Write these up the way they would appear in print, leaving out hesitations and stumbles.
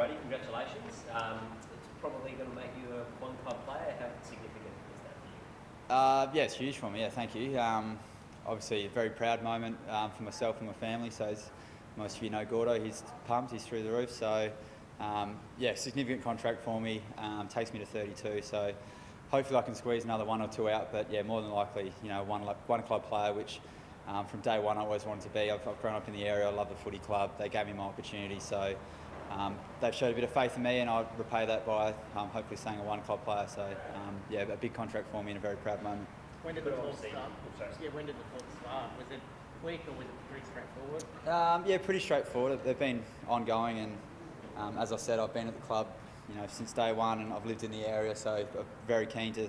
Brodie, congratulations. It's probably going to make you a one-club player. How significant is that for you? Yeah, it's huge for me. Yeah, thank you. Obviously, a very proud moment for myself and my family. So, as most of you know, Gordo, he's pumped. He's through the roof. So, yeah, significant contract for me. Takes me to 32. So, hopefully, I can squeeze another one or two out. But yeah, more than likely, one club player, which from day one I always wanted to be. I've grown up in the area. I love the footy club. They gave me my opportunity. So. They've showed a bit of faith in me, and I'll repay that by hopefully staying a one-club player. So, yeah, a big contract for me and a very proud moment. When did the talk start? When did the talk start? Was it quick or was it pretty straightforward? Yeah, pretty straightforward. They've been ongoing, and as I said, I've been at the club, since day one, and I've lived in the area, so I'm very keen to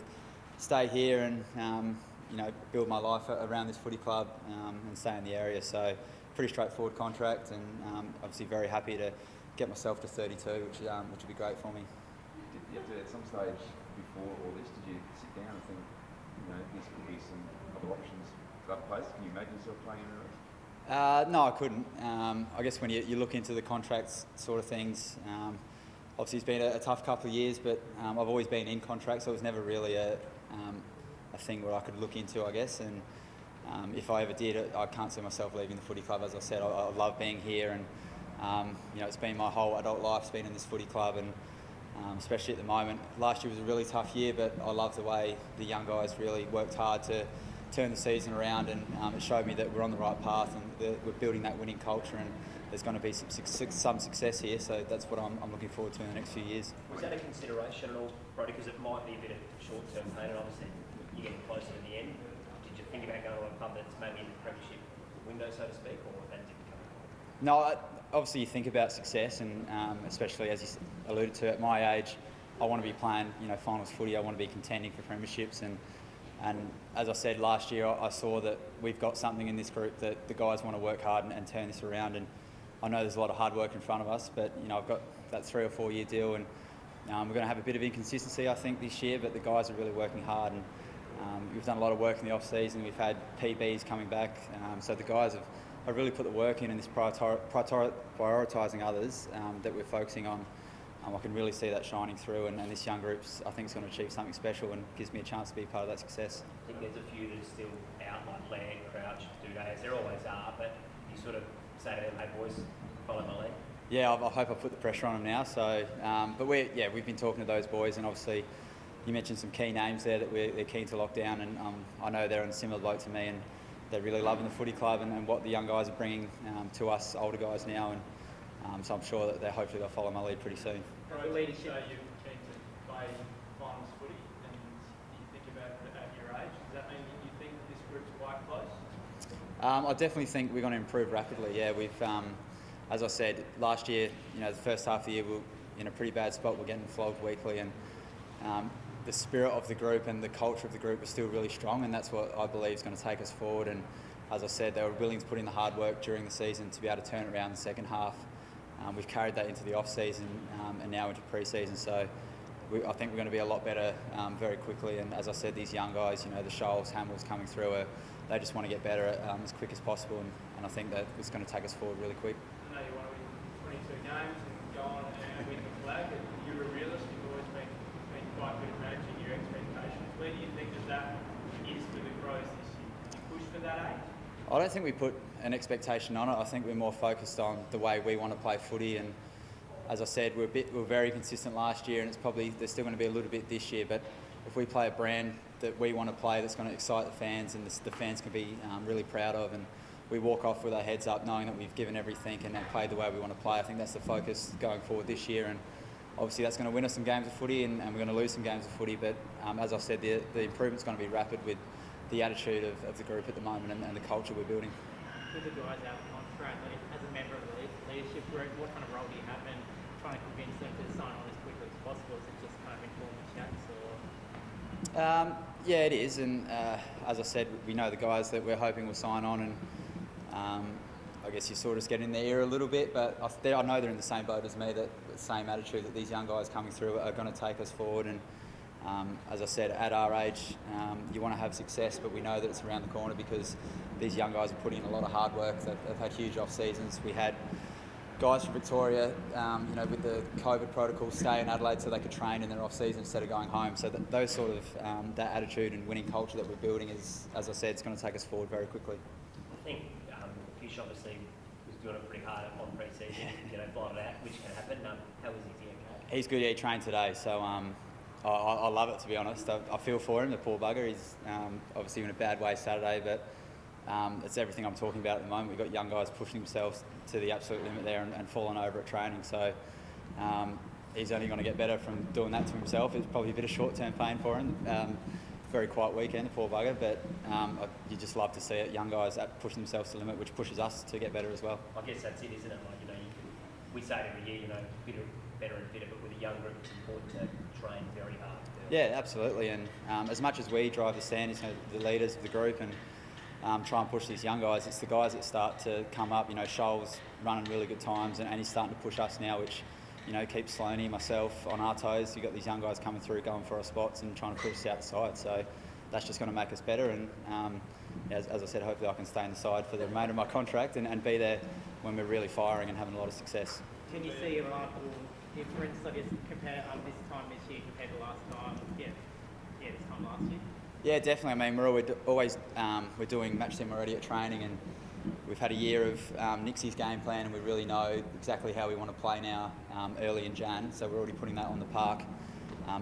stay here and build my life around this footy club and stay in the area. So, pretty straightforward contract, and obviously very happy to get myself to 32, which would be great for me. Did you have to, at some stage before all this, did you sit down and think, this could be some other options for other places? Can you imagine yourself playing in a race? No, I couldn't. I guess when you look into the contracts sort of things, obviously it's been a tough couple of years, but I've always been in contracts, so it was never really a thing where I could look into, I guess. And if I ever did, I can't see myself leaving the footy club. As I said, I love being here, and it's been my whole adult life, it's been in this footy club, and especially at the moment. Last year was a really tough year, but I love the way the young guys really worked hard to turn the season around, and it showed me that we're on the right path, and we're building that winning culture, and there's going to be some success here, so that's what I'm looking forward to in the next few years. Was that a consideration at all, Brodie, because it might be a bit of short-term pain, and obviously you're getting closer to the end? Did you think about going to a club that's maybe in the premiership window, so to speak, or that didn't come? No, obviously you think about success, and especially as you alluded to, at my age, I want to be playing, finals footy. I want to be contending for premierships, and as I said last year, I saw that we've got something in this group that the guys want to work hard and turn this around. And I know there's a lot of hard work in front of us, but I've got that 3 or 4 year deal, and we're going to have a bit of inconsistency, I think, this year. But the guys are really working hard, and we've done a lot of work in the off season. We've had PBs coming back, so the guys have really put the work in this prioritising others that we're focusing on. I can really see that shining through, and this young group, I think, is going to achieve something special and gives me a chance to be part of that success. I think there's a few that are still out, like Land, Crouch, Duday, as there always are, but you sort of say to them, hey boys, follow my lead. Yeah, I hope I put the pressure on them now. So, but we've been talking to those boys, and obviously you mentioned some key names there that they're keen to lock down, and I know they're in a similar boat to me, and they're really loving the footy club and what the young guys are bringing to us older guys now, and so I'm sure that hopefully they'll follow my lead pretty soon. Right, leadership. So you're keen to play finals footy, and you think about it at your age. Does that mean that you think that this group's quite close? I definitely think we're going to improve rapidly. Yeah, we've, as I said last year, the first half of the year we were in a pretty bad spot. We're getting flogged weekly, and the spirit of the group and the culture of the group is still really strong, and that's what I believe is going to take us forward. And as I said, they were willing to put in the hard work during the season to be able to turn it around in the second half. We've carried that into the off-season and now into pre-season, so I think we're going to be a lot better very quickly. And as I said, these young guys, the Scholes, Hamills coming through, they just want to get better as quick as possible, and I think that it's going to take us forward really quick. I know you want to win 22 games and go on and win the flag, and you're a realist. You've always been quite good at managing your expectations. Where do you think that is for the Crows this year? Do you push for that 8? I don't think we put an expectation on it. I think we're more focused on the way we want to play footy, and as I said, we were very consistent last year, and there's still going to be a little bit this year. But if we play a brand that we want to play, that's going to excite the fans, and the fans can be really proud of, and we walk off with our heads up, knowing that we've given everything and played the way we want to play. I think that's the focus going forward this year, and obviously that's going to win us some games of footy, and we're going to lose some games of footy. But as I said, the improvement's going to be rapid with the attitude of the group at the moment and the culture we're building. With the guys out of contract, as a member of the leadership group, what kind of role do you have in trying to convince them to sign on as quickly as possible? Is it just kind of informal chats, or? Yeah, it is, and as I said, we know the guys that we're hoping will sign on, and I guess you sort of get in their ear a little bit, but I know they're in the same boat as me, that the same attitude that these young guys coming through are going to take us forward. And as I said, at our age, you want to have success, but we know that it's around the corner because these young guys are putting in a lot of hard work. They've had huge off seasons. We had guys from Victoria, with the COVID protocol, stay in Adelaide so they could train in their off-season instead of going home. So those sort of, that attitude and winning culture that we're building is, as I said, it's going to take us forward very quickly. I think Fish obviously was doing it pretty hard on pre-season, flying it out, which can happen. How is he? Okay? He's good, he trained today, so I love it, to be honest. I feel for him, the poor bugger. He's obviously in a bad way Saturday, but it's everything I'm talking about at the moment. We've got young guys pushing themselves to the absolute limit there and falling over at training. So he's only going to get better from doing that to himself. It's probably a bit of short-term pain for him. Very quiet weekend, the poor bugger, but you just love to see it. Young guys push themselves to the limit, which pushes us to get better as well. I guess that's it, isn't it? We say it every year, better and fitter, but with a young group, it's important to train very hard. Yeah, absolutely. And as much as we drive the standards, the leaders of the group, and try and push these young guys, it's the guys that start to come up. Shoal's running really good times, and he's starting to push us now, which keeps Sloaney, myself on our toes. You've got these young guys coming through, going for our spots and trying to push us outside. So that's just going to make us better. And as I said, hopefully I can stay in the side for the remainder of my contract and be there when we're really firing and having a lot of success. Can you see a remarkable difference, I guess, compared this time this year compared to last time? This time last year. Yeah, definitely. I mean, we're doing match sim already at training, and we've had a year of Nixie's game plan, and we really know exactly how we want to play now early in Jan. So we're already putting that on the park,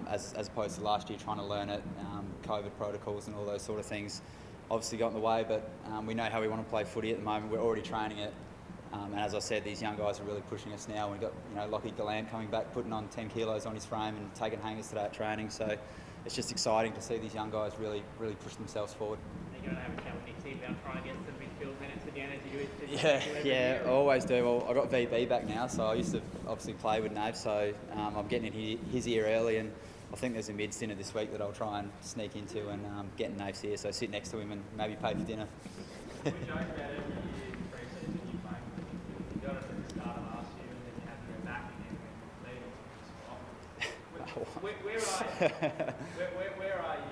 as opposed to last year trying to learn it. COVID protocols and all those sort of things obviously got in the way, but we know how we want to play footy at the moment. We're already training it. And as I said, these young guys are really pushing us now. We've got Lockie Gallant coming back, putting on 10 kilos on his frame and taking hangers today at training. So it's just exciting to see these young guys really push themselves forward. Are you going to have a chat with Nixie about trying to get some midfield minutes again as you do? Yeah, I always do. Well, I got VB back now, so I used to obviously play with Nave, so I'm getting in his ear early, and I think there's a mid dinner this week that I'll try and sneak into and get in Nave's ear, so sit next to him and maybe pay for dinner. We joke about every year in pre-season you play. You got it at the start of last year and then you had to go back again when where are you?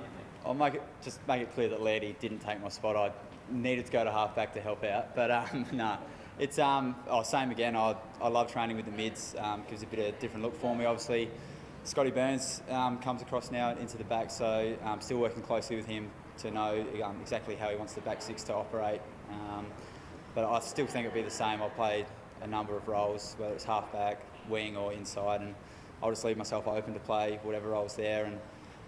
I'll make it clear that Lairdy didn't take my spot. I needed to go to half-back to help out, but no. It's same again. I love training with the mids. Gives a bit of different look for me. Obviously, Scotty Burns comes across now into the back, so I'm still working closely with him to know exactly how he wants the back six to operate. But I still think it'll be the same. I'll play a number of roles, whether it's half-back, wing or inside, and I'll just leave myself open to play whatever role's there. And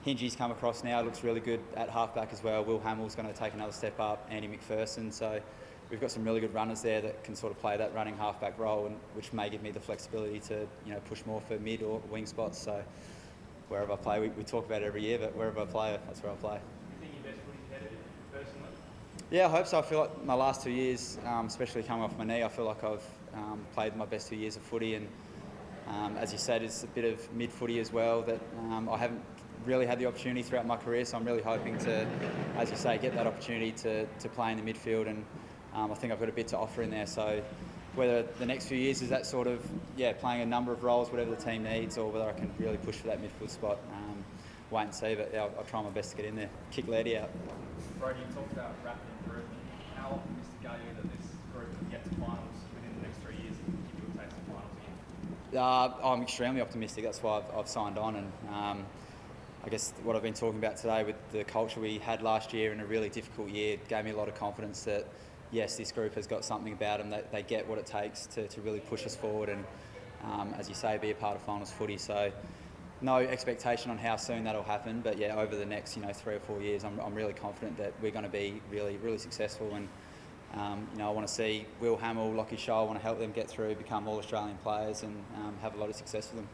Hingy's come across now, looks really good at half-back as well. Will Hamill's going to take another step up, Andy McPherson. So we've got some really good runners there that can sort of play that running half-back role, and which may give me the flexibility to push more for mid or wing spots. So wherever I play, we talk about it every year, but wherever I play, that's where I play. You think your best footy competitive personally? Yeah, I hope so. I feel like my last 2 years, especially coming off my knee, I feel like I've played my best 2 years of footy, and as you said, it's a bit of mid footy as well that I haven't really had the opportunity throughout my career, so I'm really hoping to, as you say, get that opportunity to play in the midfield, and I think I've got a bit to offer in there. So whether the next few years is that sort of, playing a number of roles, whatever the team needs, or whether I can really push for that midfield spot, wait and see, but I'll try my best to get in there, kick Lairdy out. Brodie, you talked about rapid improvement. How optimistic are you that this group can get to finals within the next 3 years and give you a taste of finals again? I'm extremely optimistic. That's why I've signed on, and I guess what I've been talking about today with the culture we had last year in a really difficult year gave me a lot of confidence that, yes, this group has got something about them, that they get what it takes to really push us forward and, as you say, be a part of finals footy. So no expectation on how soon that'll happen, but over the next 3 or 4 years, I'm really confident that we're going to be really successful. And I want to see Will Hamill, Lockie Shoal, I want to help them get through, become all Australian players, and have a lot of success with them.